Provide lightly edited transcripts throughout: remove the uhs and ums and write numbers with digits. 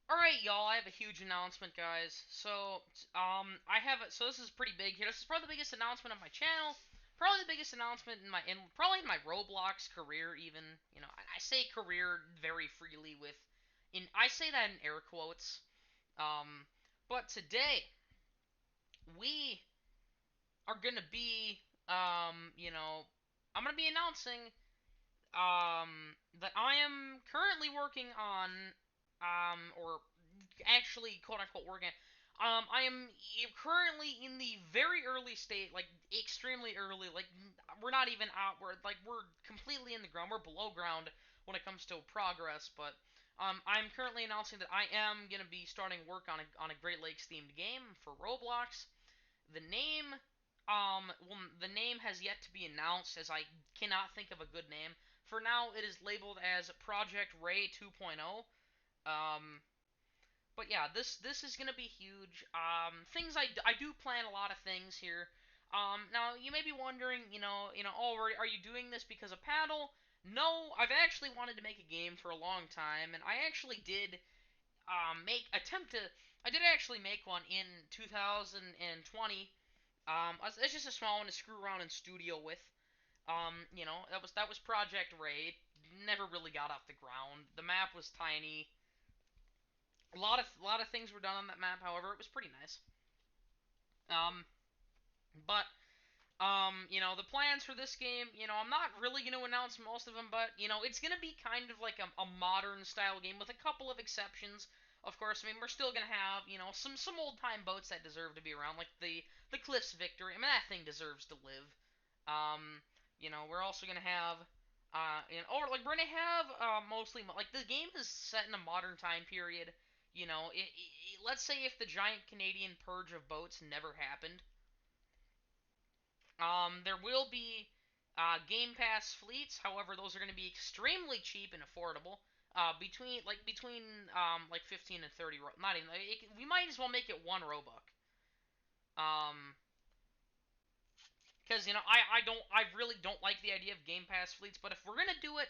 Alright, y'all, I have a huge announcement, guys. So this is pretty big here. This is probably the biggest announcement of my channel. Probably the biggest announcement probably in my Roblox career, even. I say career very freely I say that in air quotes. Um, but today, we are gonna be, I'm gonna be announcing that I am currently working on, or actually, quote unquote, working. I am currently in the very early state, like extremely early. Like we're not even out. We're completely in the ground. We're below ground when it comes to progress. But I'm currently announcing that I am gonna be starting work on a Great Lakes themed game for Roblox. The name, the name has yet to be announced, as I cannot think of a good name. For now, it is labeled as Project Ray 2.0. Um, but yeah, this is gonna be huge. I do plan a lot of things here. Now you may be wondering, oh, are you doing this because of Paddle? No, I've actually wanted to make a game for a long time, and I actually did make attempt to. I did actually make one in 2020. It's just a small one to screw around in studio with. That was Project Raid. Never really got off the ground. The map was tiny. A lot of things were done on that map. However, it was pretty nice. Um, but the plans for this game, I'm not really going to announce most of them, but it's going to be kind of like a modern style game with a couple of exceptions. Of course, I mean we're still going to have some old time boats that deserve to be around, like the Cliffs Victory. I mean that thing deserves to live. Um, we're also going to have or like we're going to have mostly like the game is set in a modern time period. Let's say if the giant Canadian purge of boats never happened, there will be Game Pass fleets. However, those are going to be extremely cheap and affordable. Between like 15 and 30. Not even. We might as well make it one Roebuck. Um, because I really don't like the idea of Game Pass fleets. But if we're gonna do it,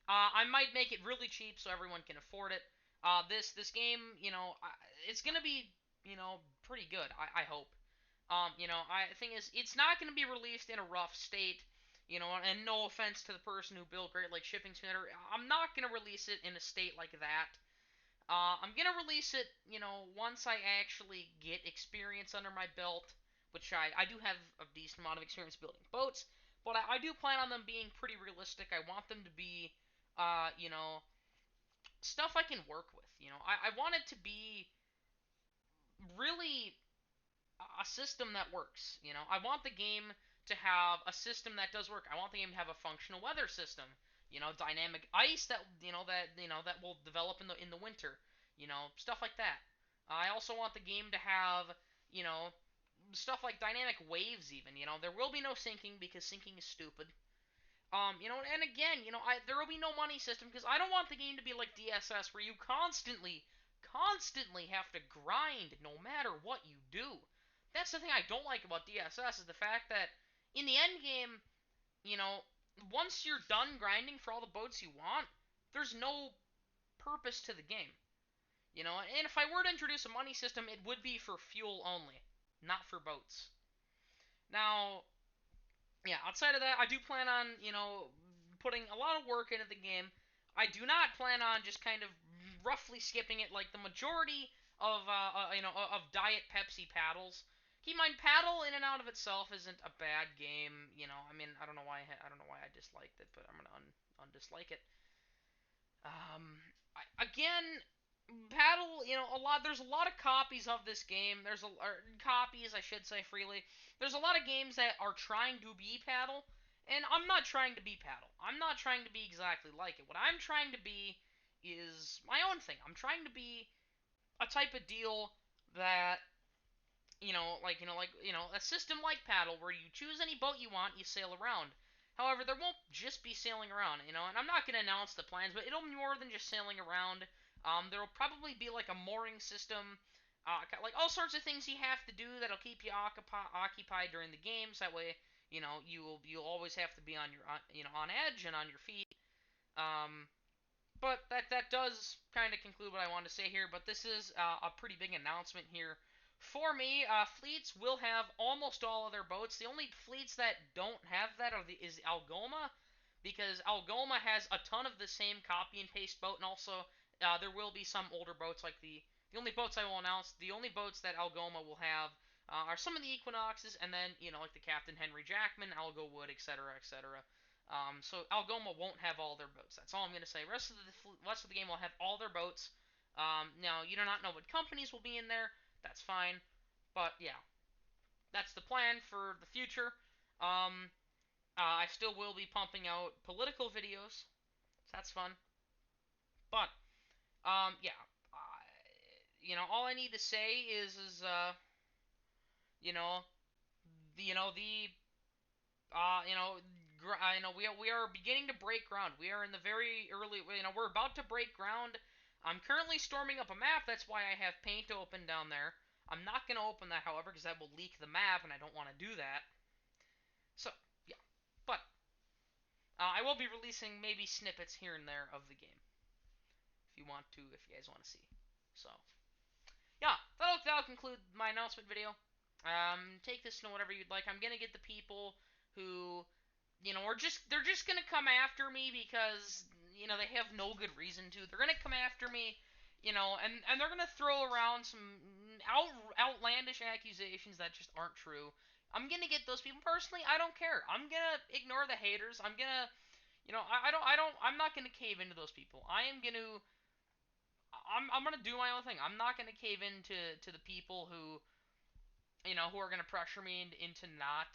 I might make it really cheap so everyone can afford it. This game, it's gonna be pretty good. I hope. I thing is, it's not going to be released in a rough state. And no offense to the person who built Great Lakes Shipping Center, I'm not going to release it in a state like that. I'm going to release it, once I actually get experience under my belt, which I do have a decent amount of experience building boats, but I do plan on them being pretty realistic. I want them to be, stuff I can work with. I want it to be really a system that works. I want the game to have a system that does work. I want the game to have a functional weather system. Dynamic ice that will develop in the winter. Stuff like that. I also want the game to have you know stuff like dynamic waves. Even there will be no sinking because sinking is stupid. And again, there will be no money system because I don't want the game to be like DSS where you constantly have to grind no matter what you do. That's the thing I don't like about DSS is the fact that in the end game, you know, once you're done grinding for all the boats you want, there's no purpose to the game. And if I were to introduce a money system, it would be for fuel only, not for boats. Now, yeah, outside of that, I do plan on, putting a lot of work into the game. I do not plan on just kind of roughly skipping it like the majority of Diet Pepsi paddles. Keep in mind, paddle in and out of itself isn't a bad game. I mean, I don't know why I disliked it, but I'm gonna undislike it. Again, paddle. There's a lot of copies of this game. Copies, I should say freely. There's a lot of games that are trying to be paddle, and I'm not trying to be paddle. I'm not trying to be exactly like it. What I'm trying to be is my own thing. I'm trying to be a type of deal that a system like paddle where you choose any boat you want, you sail around. However, there won't just be sailing around, and I'm not going to announce the plans, but it'll be more than just sailing around. There will probably be like a mooring system, like all sorts of things you have to do that'll keep you occupied during the games. That way, you'll always have to be on on edge and on your feet. Um, But that does kind of conclude what I wanted to say here. But this is a pretty big announcement here. For me, fleets will have almost all of their boats. The only fleets that don't have that is Algoma, because Algoma has a ton of the same copy and paste boat, and also there will be some older boats like the only boats I will announce. The only boats that Algoma will have are some of the Equinoxes, and then like the Captain Henry Jackman, Algo Wood, etc., etc. So Algoma won't have all their boats. That's all I'm gonna say. Rest of the game will have all their boats. Now you do not know what companies will be in there. That's fine, but yeah, that's the plan for the future. I still will be pumping out political videos. So that's fun. But yeah, all I need to say is you know, the we are beginning to break ground. We are in the very early. We're about to break ground. I'm currently storming up a map. That's why I have paint open down there. I'm not gonna open that, however, because that will leak the map, and I don't want to do that. So yeah, but I will be releasing maybe snippets here and there of the game if you guys want to see. So yeah, that'll conclude my announcement video. Take this to whatever you'd like. I'm gonna get the people who they're just gonna come after me because they have no good reason to. They're gonna come after me, and they're gonna throw around some outlandish accusations that just aren't true. I'm gonna get those people personally. I don't care. I'm gonna ignore the haters. I'm gonna, I'm not gonna cave into those people. I'm gonna do my own thing. I'm not gonna cave into the people who are gonna pressure me into not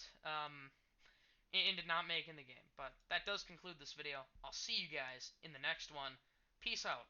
making the game. But that does conclude this video. I'll see you guys in the next one. Peace out.